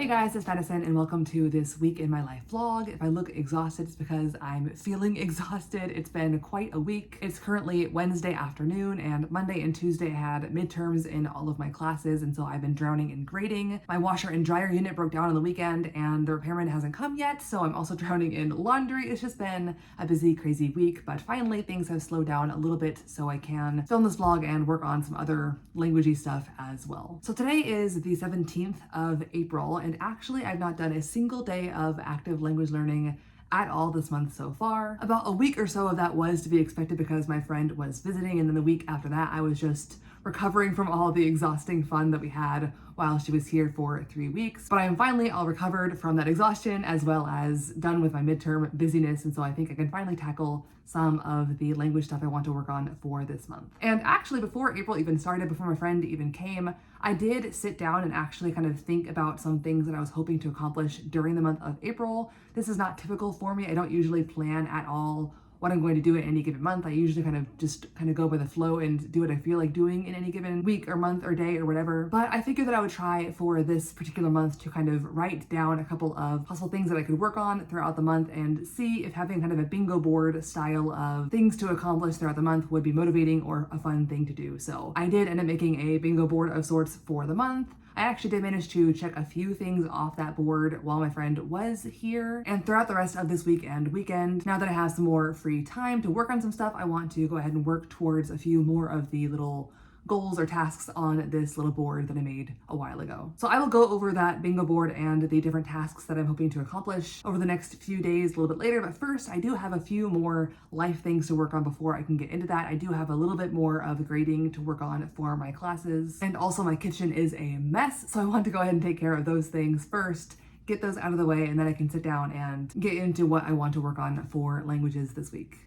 Hey guys, it's Madison and welcome to this week in my life vlog. If I look exhausted, it's because I'm feeling exhausted. It's been quite a week. It's currently Wednesday afternoon and Monday and Tuesday I had midterms in all of my classes, and so I've been drowning in grading. My washer and dryer unit broke down on the weekend and the repairman hasn't come yet, so I'm also drowning in laundry. It's just been a busy, crazy week, but finally things have slowed down a little bit so I can film this vlog and work on some other languagey stuff as well. So today is the 17th of April, and actually I've not done a single day of active language learning at all this month so far. About a week or so of that was to be expected because my friend was visiting, and then the week after that I was just recovering from all the exhausting fun that we had while she was here for 3 weeks. But I am finally all recovered from that exhaustion as well as done with my midterm busyness, and so I think I can finally tackle some of the language stuff I want to work on for this month. And actually before April even started, before my friend even came, I did sit down and actually kind of think about some things that I was hoping to accomplish during the month of April. This is not typical for me. I don't usually plan at all what I'm going to do in any given month. I usually kind of go by the flow and do what I feel like doing in any given week or month or day or whatever. But I figured that I would try for this particular month to kind of write down a couple of possible things that I could work on throughout the month and see if having kind of a bingo board style of things to accomplish throughout the month would be motivating or a fun thing to do. So I did end up making a bingo board of sorts for the month. I actually did manage to check a few things off that board while my friend was here, and throughout the rest of this week and weekend, now that I have some more free time to work on some stuff, I want to go ahead and work towards a few more of the little goals or tasks on this little board that I made a while ago. So I will go over that bingo board and the different tasks that I'm hoping to accomplish over the next few days a little bit later, but first I do have a few more life things to work on before I can get into that. I do have a little bit more of grading to work on for my classes, and also my kitchen is a mess, so I want to go ahead and take care of those things first, get those out of the way, and then I can sit down and get into what I want to work on for languages this week.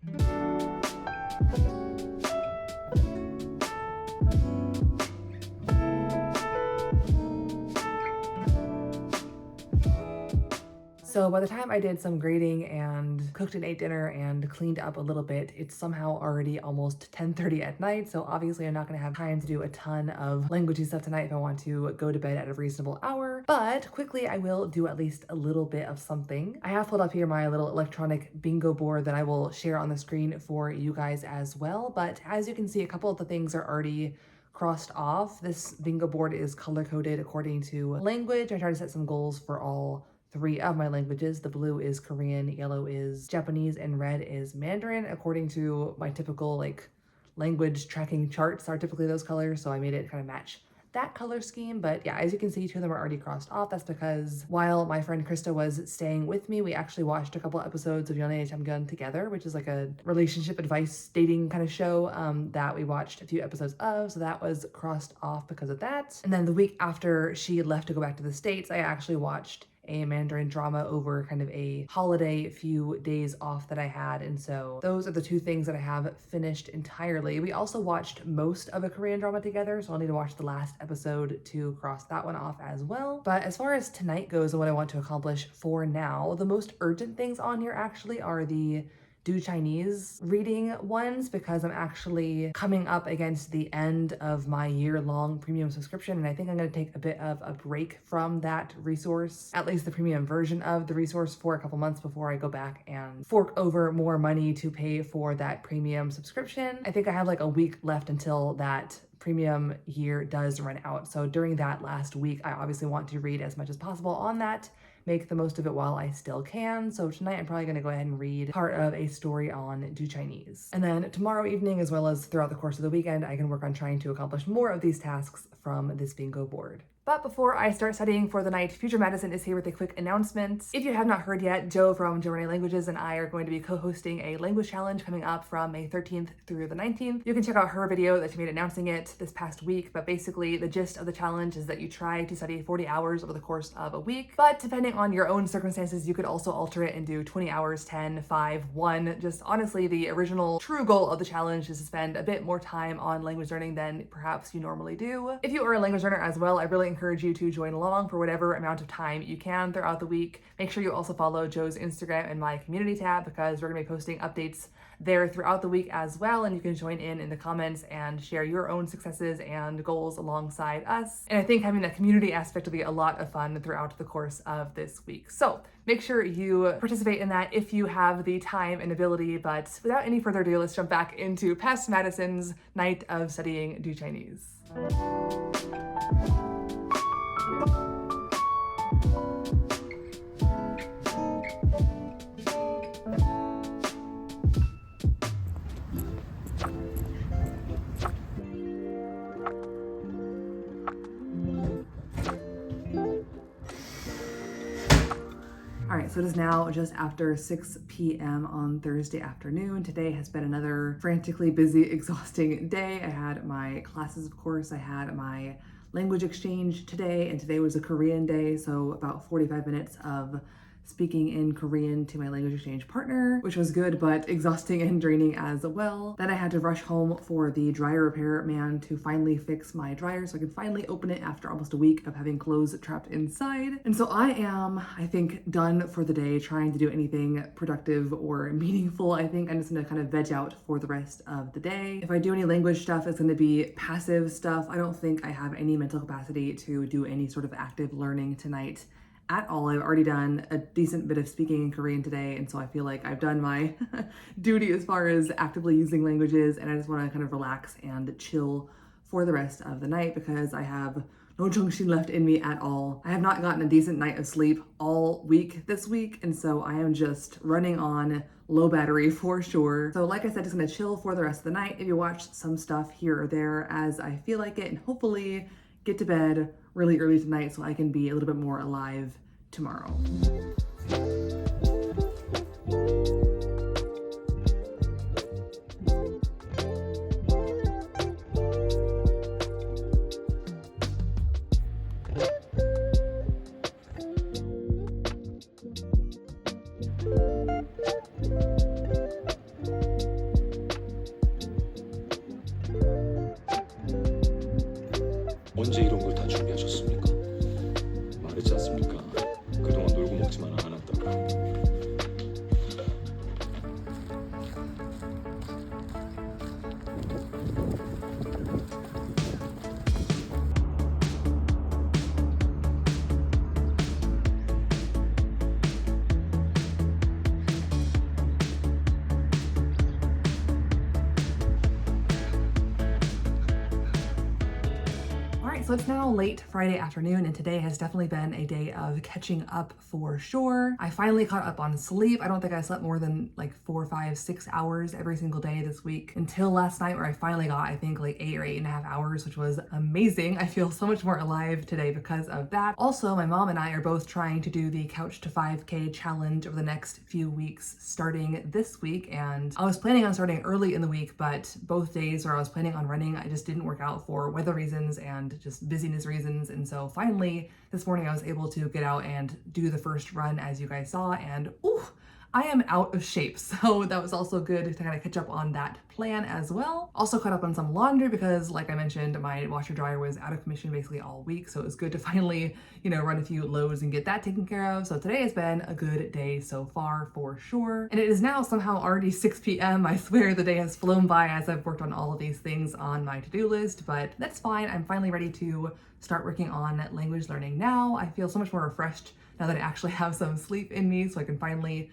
So by the time I did some grading and cooked and ate dinner and cleaned up a little bit, it's somehow already almost 10:30 at night. So obviously I'm not gonna have time to do a ton of languagey stuff tonight if I want to go to bed at a reasonable hour. But quickly I will do at least a little bit of something. I have pulled up here my little electronic bingo board that I will share on the screen for you guys as well. But as you can see, a couple of the things are already crossed off. This bingo board is color-coded according to language. I try to set some goals for all 3 of my languages. The blue is Korean, yellow is Japanese, and red is Mandarin, according to my typical language tracking charts are typically those colors, so I made it kind of match that color scheme. But yeah, as you can see, 2 of them are already crossed off. That's because while my friend Krista was staying with me, we actually watched a couple episodes of 연애 잠깐 together, which is like a relationship advice dating kind of show that we watched a few episodes of, so that was crossed off because of that. And then the week after she left to go back to the States, I actually watched a Mandarin drama over kind of a holiday few days off that I had, and so those are the 2 things that I have finished entirely. We also watched most of a Korean drama together, so I'll need to watch the last episode to cross that one off as well. But as far as tonight goes and what I want to accomplish for now, the most urgent things on here actually are the Do Chinese reading ones, because I'm actually coming up against the end of my year-long premium subscription, and I think I'm going to take a bit of a break from that resource, at least the premium version of the resource, for a couple months before I go back and fork over more money to pay for that premium subscription. I think I have like a week left until that premium year does run out. So during that last week, I obviously want to read as much as possible on that, make the most of it while I still can. So tonight I'm probably gonna go ahead and read part of a story on Do Chinese. And then tomorrow evening, as well as throughout the course of the weekend, I can work on trying to accomplish more of these tasks from this bingo board. But before I start studying for the night, Future Madison is here with a quick announcement. If you have not heard yet, Joe from Charade Languages and I are going to be co-hosting a language challenge coming up from May 13th through the 19th. You can check out her video that she made announcing it this past week, but basically the gist of the challenge is that you try to study 40 hours over the course of a week, but depending on your own circumstances, you could also alter it and do 20 hours, 10, 5, 1. Just honestly, the original true goal of the challenge is to spend a bit more time on language learning than perhaps you normally do. If you are a language learner as well, I really encourage encourage you to join along for whatever amount of time you can throughout the week. Make sure you also follow Joe's Instagram and my community tab because we're gonna be posting updates there throughout the week as well, and you can join in the comments and share your own successes and goals alongside us. And I think having that community aspect will be a lot of fun throughout the course of this week. So make sure you participate in that if you have the time and ability. But without any further ado, let's jump back into Past Madison's night of studying Du Chinese. Alright, so it is now just after 6 p.m. on Thursday afternoon. Today has been another frantically busy, exhausting day. I had my classes, of course. I had my language exchange today, and today was a Korean day, so about 45 minutes of speaking in Korean to my language exchange partner, which was good, but exhausting and draining as well. Then I had to rush home for the dryer repair man to finally fix my dryer so I could finally open it after almost a week of having clothes trapped inside. And so I am, I think, done for the day trying to do anything productive or meaningful. I think I'm just gonna kind of veg out for the rest of the day. If I do any language stuff, it's gonna be passive stuff. I don't think I have any mental capacity to do any sort of active learning tonight at all. I've already done a decent bit of speaking in Korean today, and so I feel like I've done my duty as far as actively using languages, and I just want to kind of relax and chill for the rest of the night because I have no jungshin left in me at all. I have not gotten a decent night of sleep all week this week, and so I am just running on low battery for sure. So like I said, just gonna chill for the rest of the night, maybe watch some stuff here or there as I feel like it, and hopefully get to bed really early tonight so I can be a little bit more alive tomorrow. 언제 이런 걸 다 준비하셨습니까? 말했지 않습니까? 그동안 놀고 먹지만 않았다고. So it's now late Friday afternoon, and today has definitely been a day of catching up for sure. I finally caught up on sleep. I don't think I slept more than like 4, 5, 6 hours every single day this week until last night, where I finally got, I think, like 8 or 8.5 hours, which was amazing. I feel so much more alive today because of that. Also, my mom and I are both trying to do the Couch to 5K challenge over the next few weeks starting this week, and I was planning on starting early in the week, but both days where I was planning on running, I just didn't work out for weather reasons and just busyness reasons. And so finally this morning I was able to get out and do the first run, as you guys saw, and ooh, I am out of shape. So that was also good to kind of catch up on that plan as well. Also caught up on some laundry because, like I mentioned, my washer dryer was out of commission basically all week. So it was good to finally, run a few loads and get that taken care of. So today has been a good day so far for sure. And it is now somehow already 6 p.m. I swear the day has flown by as I've worked on all of these things on my to-do list, but that's fine. I'm finally ready to start working on language learning now. I feel so much more refreshed now that I actually have some sleep in me, so I can finally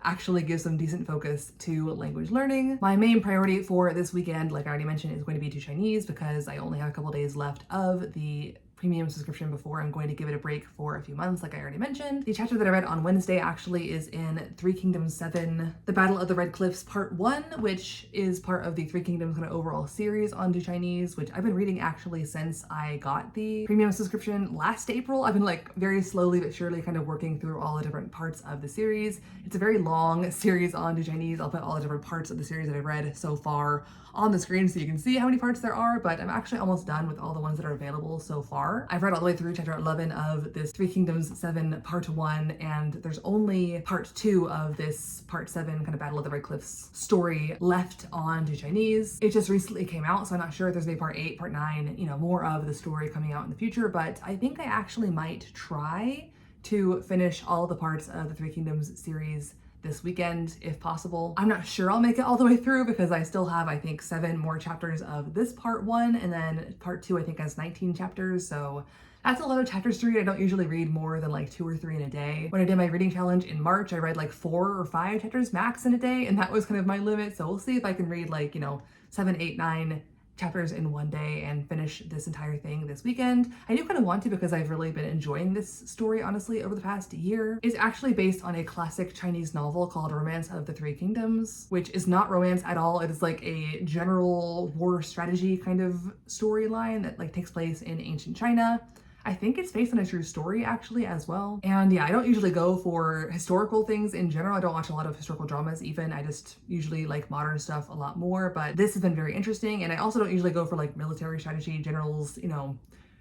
actually give some decent focus to language learning. My main priority for this weekend, like I already mentioned, is going to be to Chinese because I only have a couple days left of the premium subscription before I'm going to give it a break for a few months, like I already mentioned. The chapter that I read on Wednesday actually is in Three Kingdoms 7, The Battle of the Red Cliffs Part 1, which is part of the Three Kingdoms kind of overall series on Du Chinese, which I've been reading actually since I got the premium subscription last April. I've been like very slowly but surely kind of working through all the different parts of the series. It's a very long series on Du Chinese. I'll put all the different parts of the series that I've read so far on the screen so you can see how many parts there are, but I'm actually almost done with all the ones that are available so far far. I've read all the way through chapter 11 of this Three Kingdoms 7 part 1, and there's only part 2 of this part 7 kind of Battle of the Red Cliffs story left on to Chinese. It just recently came out, so I'm not sure if there's maybe part 8, part 9, you know, more of the story coming out in the future, but I think I actually might try to finish all the parts of the Three Kingdoms series this weekend, if possible. I'm not sure I'll make it all the way through because I still have, I think, 7 more chapters of this part 1, and then part 2, I think, has 19 chapters, so that's a lot of chapters to read. I don't usually read more than like 2 or 3 in a day. When I did my reading challenge in March, I read like 4 or 5 chapters max in a day, and that was kind of my limit, so we'll see if I can read like, you know, 7, 8, 9 chapters in one day and finish this entire thing this weekend. I do kind of want to because I've really been enjoying this story, honestly, over the past year. It's actually based on a classic Chinese novel called Romance of the Three Kingdoms, which is not romance at all. It is like a general war strategy kind of storyline that like takes place in ancient China. I think it's based on a true story actually as well. And yeah, I don't usually go for historical things in general. I don't watch a lot of historical dramas even. I just usually like modern stuff a lot more, but this has been very interesting. And I also don't usually go for like military strategy, generals, you know,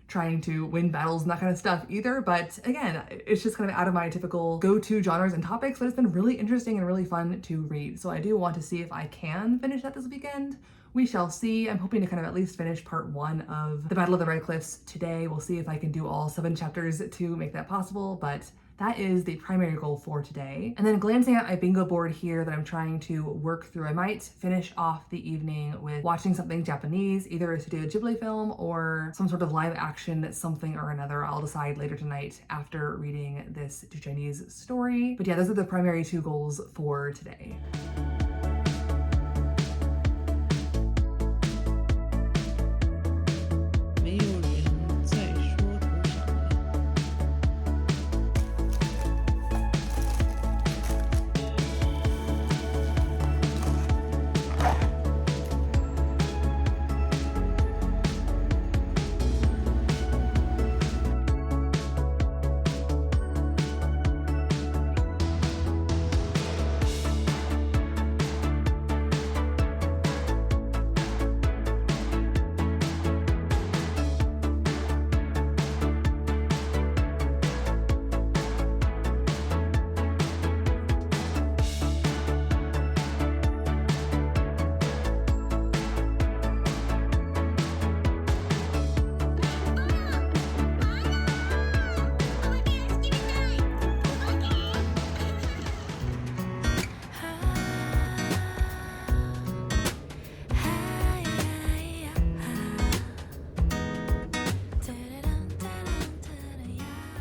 trying to win battles and that kind of stuff either. But again, it's just kind of out of my typical go-to genres and topics, but it's been really interesting and really fun to read. So I do want to see if I can finish that this weekend. We shall see. I'm hoping to kind of at least finish part 1 of the Battle of the Red Cliffs today. We'll see if I can do all 7 chapters to make that possible, but that is the primary goal for today. And then glancing at my bingo board here that I'm trying to work through, I might finish off the evening with watching something Japanese, either a Studio Ghibli film or some sort of live action something or another. I'll decide later tonight after reading this Chinese story. But yeah, those are the primary 2 goals for today.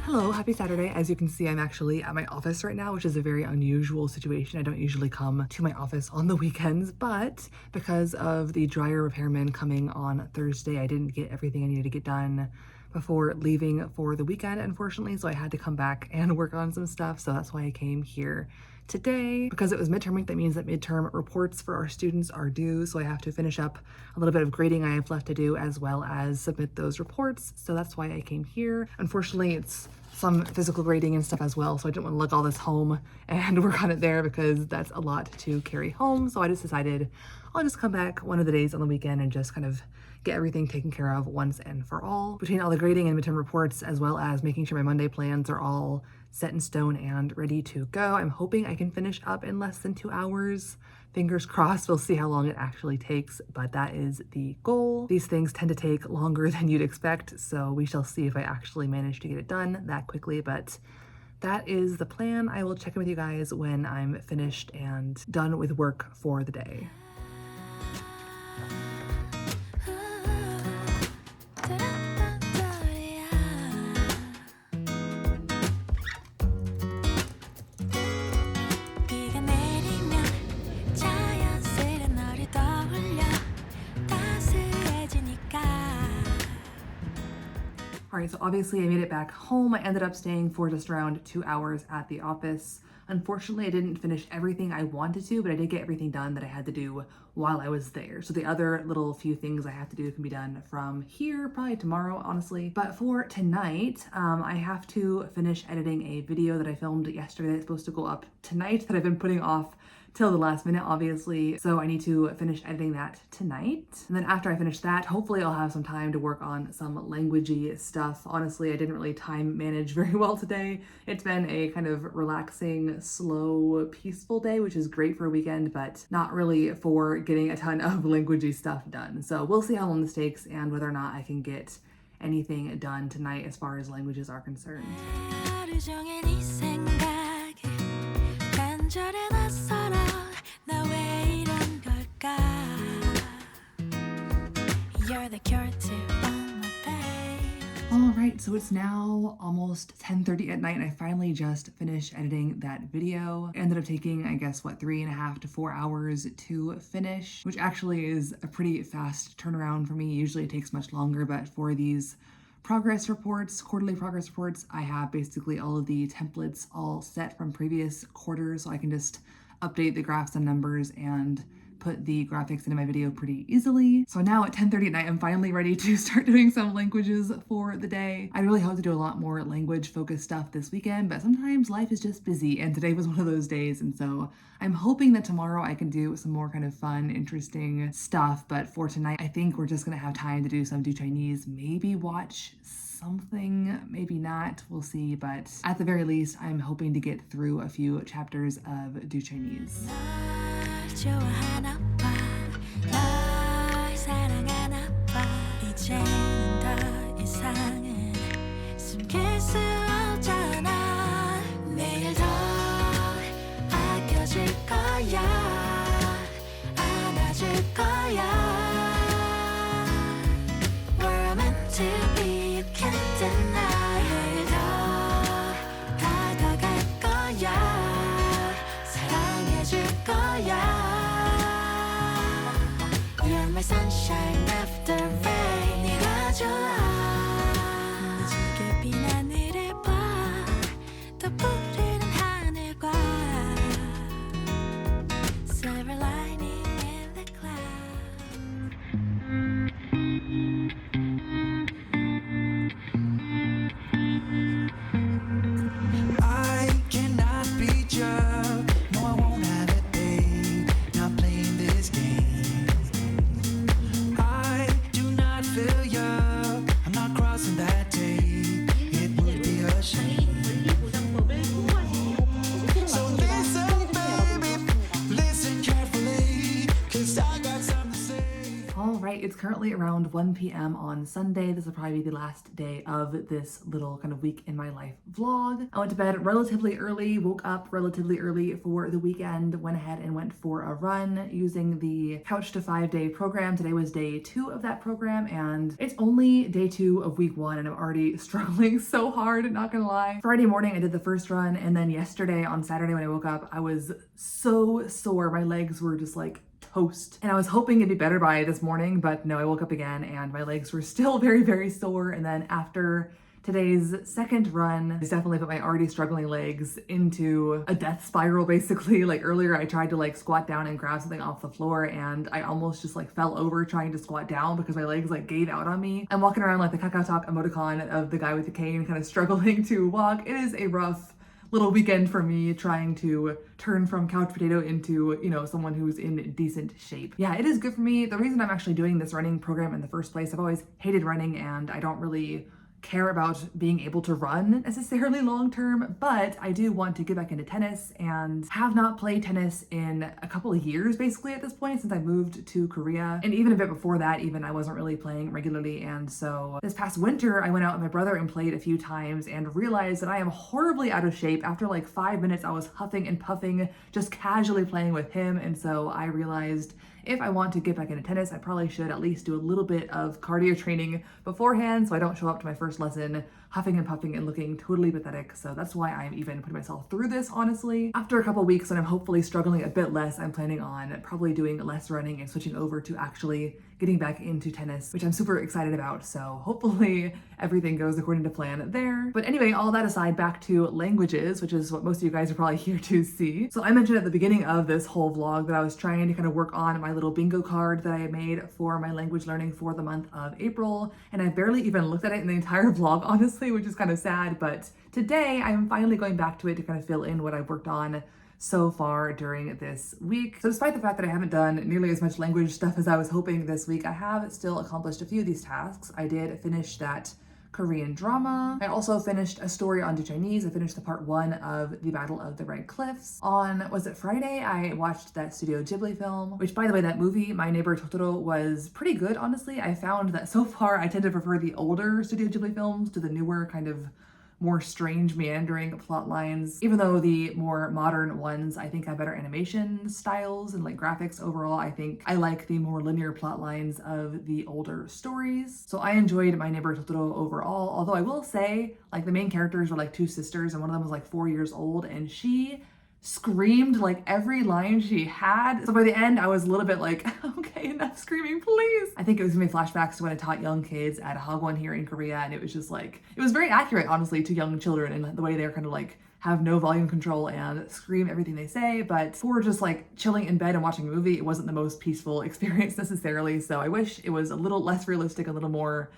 Hello, happy Saturday. As you can see, I'm actually at my office right now, which is a very unusual situation. I don't usually come to my office on the weekends, but because of the dryer repairman coming on Thursday, I didn't get everything I needed to get done before leaving for the weekend, unfortunately, so I had to come back and work on some stuff, so that's why I came here today. Because it was midterm week, that means that midterm reports for our students are due, so I have to finish up a little bit of grading I have left to do as well as submit those reports, so that's why I came here. Unfortunately, it's some physical grading and stuff as well, so I didn't want to lug all this home and work on it there because that's a lot to carry home, so I just decided I'll just come back one of the days on the weekend and just kind of get everything taken care of once and for all. Between all the grading and midterm reports, as well as making sure my Monday plans are all set in stone and ready to go, I'm hoping I can finish up in less than 2 hours. Fingers crossed, we'll see how long it actually takes, but that is the goal. These things tend to take longer than you'd expect, so we shall see if I actually manage to get it done that quickly, but that is the plan. I will check in with you guys when I'm finished and done with work for the day. Alright, so obviously I made it back home. I ended up staying for just around 2 hours at the office. Unfortunately, I didn't finish everything I wanted to, but I did get everything done that I had to do while I was there. So the other little few things I have to do can be done from here, probably tomorrow, honestly. But for tonight, I have to finish editing a video that I filmed yesterday that's supposed to go up tonight that I've been putting off till the last minute, obviously. So I need to finish editing that tonight. And then after I finish that, hopefully I'll have some time to work on some languagey stuff. Honestly, I didn't really time manage very well today. It's been a kind of relaxing, slow, peaceful day, which is great for a weekend, but not really for getting a ton of languagey stuff done. So we'll see how long this takes and whether or not I can get anything done tonight as far as languages are concerned. You're the cure to all my pain. All right, so it's now almost 10:30 at night and I finally just finished editing that video. It ended up taking, I guess, 3.5 to 4 hours to finish, which actually is a pretty fast turnaround for me. Usually it takes much longer, but for these progress reports, quarterly progress reports, I have basically all of the templates all set from previous quarters, so I can just update the graphs and numbers and put the graphics into my video pretty easily. So now at 10:30 at night, I'm finally ready to start doing some languages for the day. I really hope to do a lot more language focused stuff this weekend, but sometimes life is just busy and today was one of those days. And so I'm hoping that tomorrow I can do some more kind of fun, interesting stuff. But for tonight, I think we're just gonna have time to do some Do Chinese, maybe watch something, maybe not, we'll see. But at the very least, I'm hoping to get through a few chapters of Do Chinese. 좋아하나 봐, 널 사랑하나 봐. 이제는 더 이상은 숨길 수 없잖아. 내일 더 아껴줄 거야, 안아줄 거야. We're meant to be, you can't deny. 내일 더 다가갈 거야, 사랑해줄 거야. My sunshine after rain. 네가 좋아. 무지개 빈 하늘을 봐. 더 푸르른 하늘과 silver lining in the clouds. I cannot be judged. No, I won't have it, babe. Not playing this game. It's currently around 1 p.m. on Sunday. This will probably be the last day of this little kind of week in my life vlog. I went to bed relatively early, woke up relatively early for the weekend, went ahead and went for a run using the Couch to 5 Day program. Today was day 2 of that program and it's only day 2 of week 1 and I'm already struggling so hard, not gonna lie. Friday morning I did the first run and then yesterday on Saturday when I woke up, I was so sore. My legs were just like toast. And I was hoping it'd be better by this morning, but no, I woke up again and my legs were still very, very sore. And then after today's second run, it's definitely put my already struggling legs into a death spiral, basically. Like earlier, I tried to like squat down and grab something off the floor and I almost just like fell over trying to squat down because my legs like gave out on me. I'm walking around like the Kakao Talk emoticon of the guy with the cane, kind of struggling to walk. It is a rough little weekend for me trying to turn from couch potato into, you know, someone who's in decent shape. Yeah, it is good for me. The reason I'm actually doing this running program in the first place, I've always hated running and I don't really care about being able to run necessarily long term, but I do want to get back into tennis and have not played tennis in a couple of years basically at this point since I moved to Korea. And even a bit before that, even I wasn't really playing regularly. And so this past winter, I went out with my brother and played a few times and realized that I am horribly out of shape. After like 5 minutes, I was huffing and puffing, just casually playing with him. And so I realized if I want to get back into tennis, I probably should at least do a little bit of cardio training beforehand so I don't show up to my first lesson huffing and puffing and looking totally pathetic. So that's why I'm even putting myself through this, honestly. After a couple weeks when I'm hopefully struggling a bit less, I'm planning on probably doing less running and switching over to actually getting back into tennis, which I'm super excited about. So hopefully everything goes according to plan there. But anyway, all that aside, back to languages, which is what most of you guys are probably here to see. So I mentioned at the beginning of this whole vlog that I was trying to kind of work on my little bingo card that I made for my language learning for the month of April. And I barely even looked at it in the entire vlog, honestly, which is kind of sad. But today I'm finally going back to it to kind of fill in what I worked on so far during this week. So despite the fact that I haven't done nearly as much language stuff as I was hoping this week, I have still accomplished a few of these tasks. I did finish that Korean drama. I also finished a story on Chinese. I finished the part 1 of The Battle of the Red Cliffs. On, was it Friday? I watched that Studio Ghibli film, which by the way, that movie, My Neighbor Totoro, was pretty good, honestly. I found that so far I tend to prefer the older Studio Ghibli films to the newer kind of more strange meandering plot lines, even though the more modern ones I think have better animation styles and like graphics overall. I think I like the more linear plot lines of the older stories. So I enjoyed My Neighbor Totoro overall, although I will say like the main characters were like 2 sisters and one of them was like 4 years old and she screamed like every line she had. So by the end, I was a little bit like, okay, enough screaming, please. I think it was gonna be flashbacks to when I taught young kids at Hagwon here in Korea, and it was just like, it was very accurate, honestly, to young children and the way they're kind of like have no volume control and scream everything they say. But for just like chilling in bed and watching a movie, it wasn't the most peaceful experience necessarily. So I wish it was a little less realistic, a little more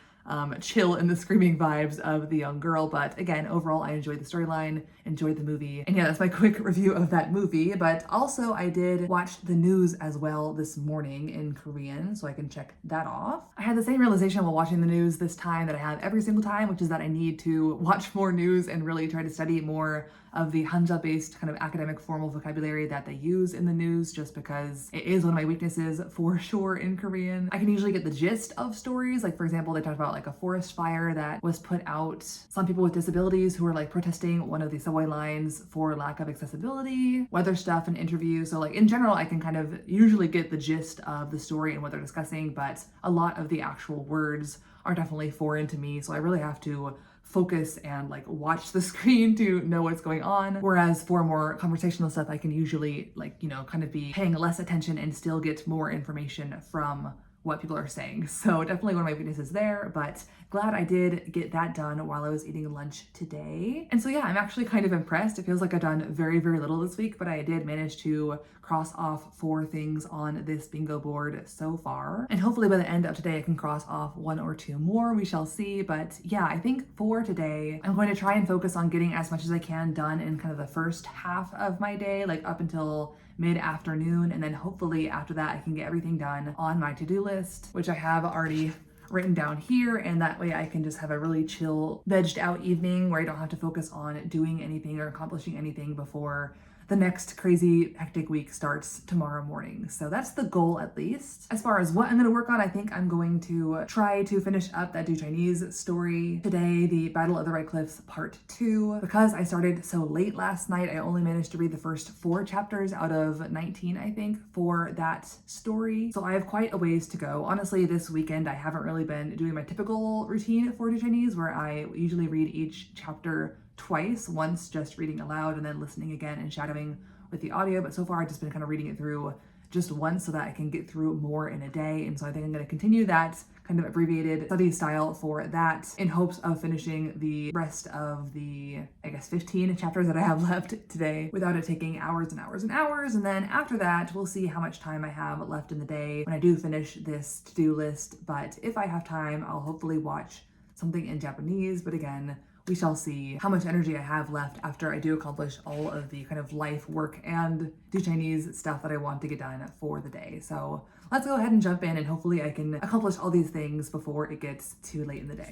chill in the screaming vibes of the young girl. But again, overall, I enjoyed the storyline, enjoyed the movie. And yeah, that's my quick review of that movie. But also I did watch the news as well this morning in Korean, so I can check that off. I had the same realization while watching the news this time that I have every single time, which is that I need to watch more news and really try to study more of the Hanja-based kind of academic formal vocabulary that they use in the news, just because it is one of my weaknesses for sure in Korean. I can usually get the gist of stories. Like for example, they talked about like a forest fire that was put out, some people with disabilities who were like protesting one of the subway lines for lack of accessibility, weather stuff and interviews. So like in general, I can kind of usually get the gist of the story and what they're discussing, but a lot of the actual words are definitely foreign to me. So I really have to focus and like watch the screen to know what's going on. Whereas for more conversational stuff, I can usually like, you know, kind of be paying less attention and still get more information from what people are saying. So definitely one of my weaknesses there, but glad I did get that done while I was eating lunch today. And so yeah, I'm actually kind of impressed. It feels like I've done very, very little this week, but I did manage to cross off 4 things on this bingo board so far. And hopefully by the end of today, I can cross off 1 or 2 more, we shall see. But yeah, I think for today, I'm going to try and focus on getting as much as I can done in kind of the first half of my day, like up until mid-afternoon, and then hopefully after that I can get everything done on my to-do list, which I have already written down here, and that way I can just have a really chill, vegged out evening where I don't have to focus on doing anything or accomplishing anything before the next crazy hectic week starts tomorrow morning. So that's the goal, at least. As far as what I'm going to work on, I think I'm going to try to finish up that Chinese story today, The Battle of the Red Cliffs Part 2. Because I started so late last night, I only managed to read the first 4 chapters out of 19, I think, for that story. So I have quite a ways to go. Honestly, this weekend, I haven't really been doing my typical routine for Chinese, where I usually read each chapter twice, once just reading aloud and then listening again and shadowing with the audio. But so far I've just been kind of reading it through just once so that I can get through more in a day. And so I think I'm going to continue that kind of abbreviated study style for that in hopes of finishing the rest of the, I guess, 15 chapters that I have left today without it taking hours and hours and hours. And then after that, we'll see how much time I have left in the day when I do finish this to-do list. But if I have time, I'll hopefully watch something in Japanese. But again, we shall see how much energy I have left after I do accomplish all of the kind of life, work, and do Chinese stuff that I want to get done for the day. So let's go ahead and jump in, and hopefully I can accomplish all these things before it gets too late in the day.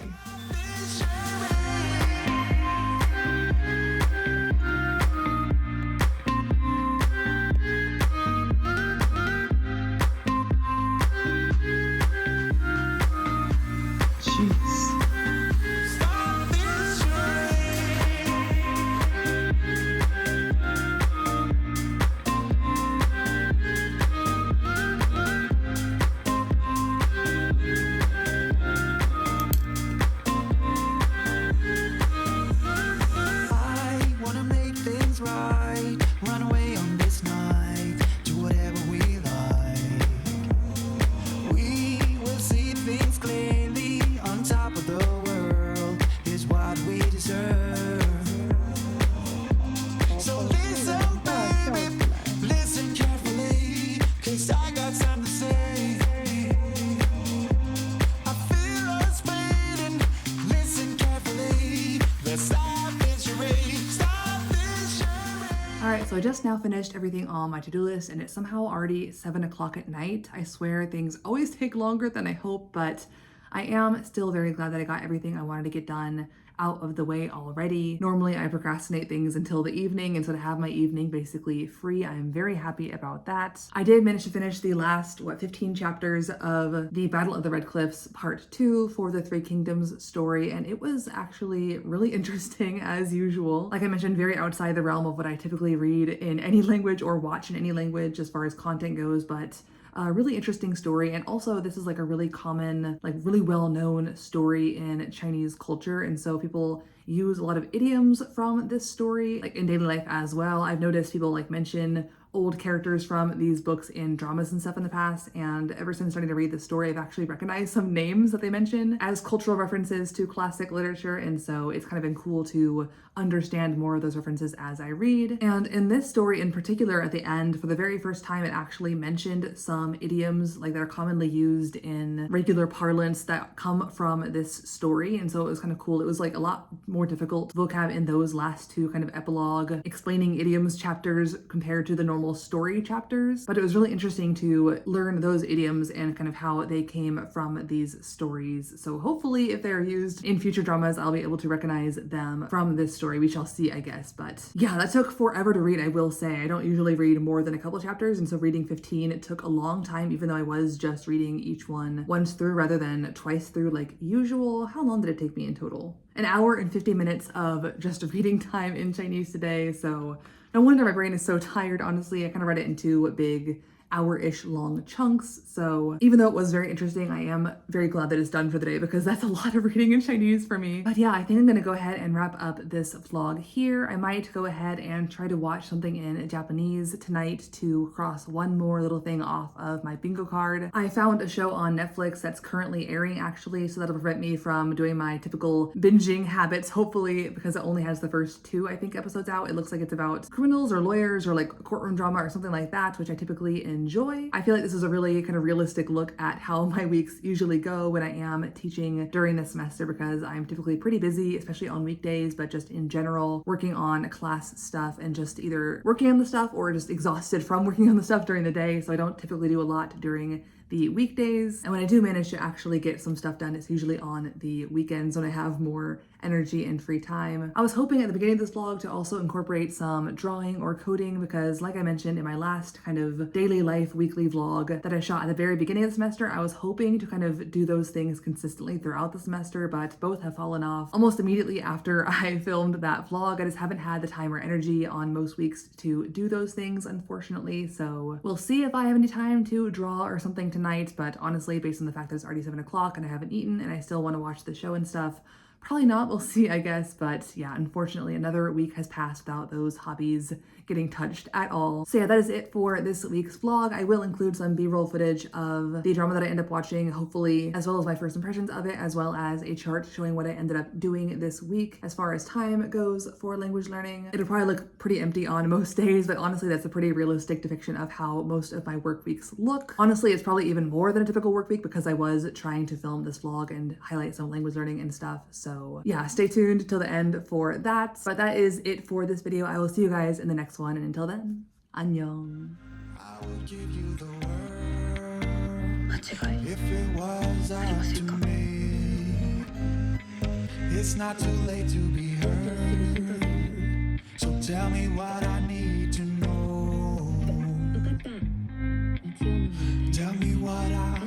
So I just now finished everything on my to-do list and it's somehow already 7 o'clock at night. I swear things always take longer than I hope, but I am still very glad that I got everything I wanted to get done out of the way already. Normally I procrastinate things until the evening, and so to have my evening basically free, I am very happy about that. I did manage to finish the last, 15 chapters of the Battle of the Red Cliffs Part 2 for the Three Kingdoms story, and it was actually really interesting as usual. Like I mentioned, very outside the realm of what I typically read in any language or watch in any language as far as content goes, but a really interesting story. And also this is like a really common, like really well-known story in Chinese culture, and so people use a lot of idioms from this story like in daily life as well. I've noticed people like mention old characters from these books in dramas and stuff in the past, and ever since starting to read this story I've actually recognized some names that they mention as cultural references to classic literature, and so it's kind of been cool to understand more of those references as I read. And in this story in particular, at the end, for the very first time, it actually mentioned some idioms like that are commonly used in regular parlance that come from this story, and so it was kind of cool. It was like a lot more difficult vocab in those last two kind of epilogue explaining idioms chapters compared to the normal story chapters, but it was really interesting to learn those idioms and kind of how they came from these stories. So hopefully if they're used in future dramas, I'll be able to recognize them from this story. We shall see, I guess. But yeah, that took forever to read, I will say. I don't usually read more than a couple chapters, and so reading 15, it took a long time, even though I was just reading each one once through rather than twice through like usual. How long did it take me in total? An hour and 50 minutes of just reading time in Chinese today, so no wonder my brain is so tired, honestly. I kind of read it in two big hour-ish long chunks, so even though it was very interesting, I am very glad that it's done for the day because that's a lot of reading in Chinese for me. But yeah, I think I'm gonna go ahead and wrap up this vlog here. I might go ahead and try to watch something in Japanese tonight to cross one more little thing off of my bingo card. I found a show on Netflix that's currently airing actually, so that'll prevent me from doing my typical binging habits, hopefully, because it only has the first two, I think, episodes out. It looks like it's about criminals or lawyers or like courtroom drama or something like that, which I typically enjoy. I feel like this is a really kind of realistic look at how my weeks usually go when I am teaching during the semester, because I'm typically pretty busy, especially on weekdays, but just in general, working on class stuff and just either working on the stuff or just exhausted from working on the stuff during the day. So I don't typically do a lot during the weekdays. And when I do manage to actually get some stuff done, it's usually on the weekends when I have more energy and free time. I was hoping at the beginning of this vlog to also incorporate some drawing or coding because, like I mentioned in my last kind of daily life weekly vlog that I shot at the very beginning of the semester, I was hoping to kind of do those things consistently throughout the semester, but both have fallen off almost immediately after I filmed that vlog. I just haven't had the time or energy on most weeks to do those things, unfortunately, so we'll see if I have any time to draw or something tonight, but honestly, based on the fact that it's already 7 o'clock and I haven't eaten and I still want to watch the show and stuff, probably not, we'll see, I guess. But yeah, unfortunately, another week has passed without those hobbies getting touched at all. So yeah, that is it for this week's vlog. I will include some b-roll footage of the drama that I end up watching, hopefully, as well as my first impressions of it, as well as a chart showing what I ended up doing this week as far as time goes for language learning. It'll probably look pretty empty on most days, but honestly, that's a pretty realistic depiction of how most of my work weeks look. Honestly, it's probably even more than a typical work week because I was trying to film this vlog and highlight some language learning and stuff. So yeah, stay tuned till the end for that. But that is it for this video. I will see you guys in the next one, and until then, annyeong. I would give you the world if it was up to me. It's not too late to be heard, so tell me what I need to know. Tell me what I